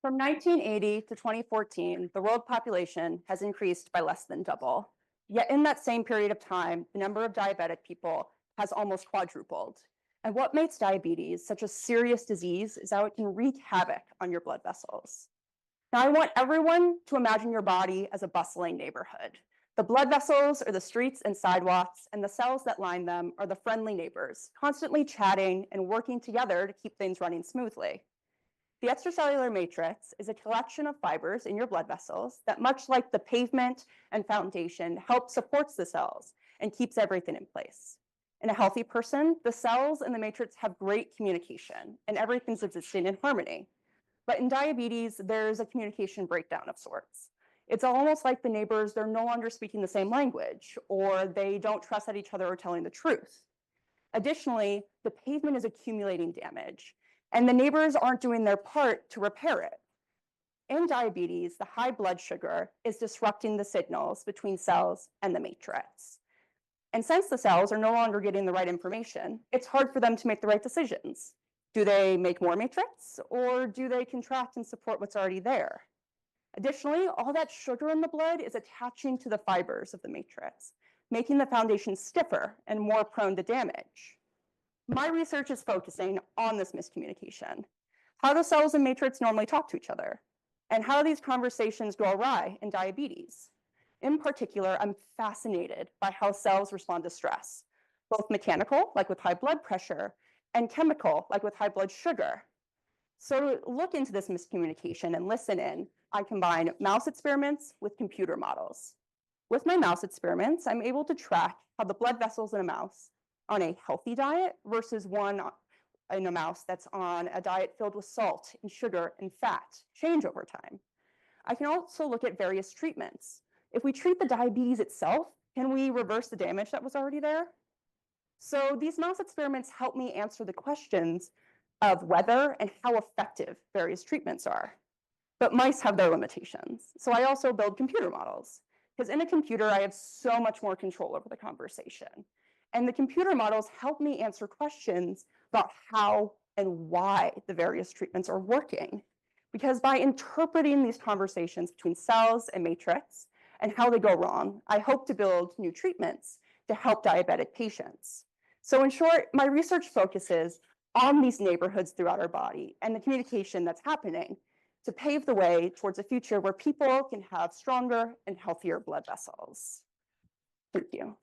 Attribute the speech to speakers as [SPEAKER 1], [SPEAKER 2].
[SPEAKER 1] From 1980 to 2014, the world population has increased by less than double. Yet in that same period of time, the number of diabetic people has almost quadrupled. And what makes diabetes such a serious disease is how it can wreak havoc on your blood vessels. Now, I want everyone to imagine your body as a bustling neighborhood. The blood vessels are the streets and sidewalks, and the cells that line them are the friendly neighbors, constantly chatting and working together to keep things running smoothly. The extracellular matrix is a collection of fibers in your blood vessels that, much like the pavement and foundation, helps supports the cells and keeps everything in place. In a healthy person, the cells in the matrix have great communication and everything's existing in harmony. But in diabetes, there's a communication breakdown of sorts. It's almost like the neighbors, they're no longer speaking the same language, or they don't trust that each other are telling the truth. Additionally, the pavement is accumulating damage, and the neighbors aren't doing their part to repair it. In diabetes, the high blood sugar is disrupting the signals between cells and the matrix. And since the cells are no longer getting the right information, it's hard for them to make the right decisions. Do they make more matrix, or do they contract and support what's already there? Additionally, all that sugar in the blood is attaching to the fibers of the matrix, making the foundation stiffer and more prone to damage. My research is focusing on this miscommunication. How do cells and matrix normally talk to each other? And how do these conversations go awry in diabetes? In particular, I'm fascinated by how cells respond to stress, both mechanical, like with high blood pressure, and chemical, like with high blood sugar. So to look into this miscommunication and listen in, I combine mouse experiments with computer models. With my mouse experiments, I'm able to track how the blood vessels in a mouse on a healthy diet versus one in a mouse that's on a diet filled with salt and sugar and fat change over time. I can also look at various treatments. If we treat the diabetes itself, can we reverse the damage that was already there? So these mouse experiments help me answer the questions of whether and how effective various treatments are. But mice have their limitations. So I also build computer models, because in a computer, I have so much more control over the conversation. And the computer models help me answer questions about how and why the various treatments are working. Because by interpreting these conversations between cells and matrix and how they go wrong, I hope to build new treatments to help diabetic patients. So in short, my research focuses on these neighborhoods throughout our body and the communication that's happening to pave the way towards a future where people can have stronger and healthier blood vessels. Thank you.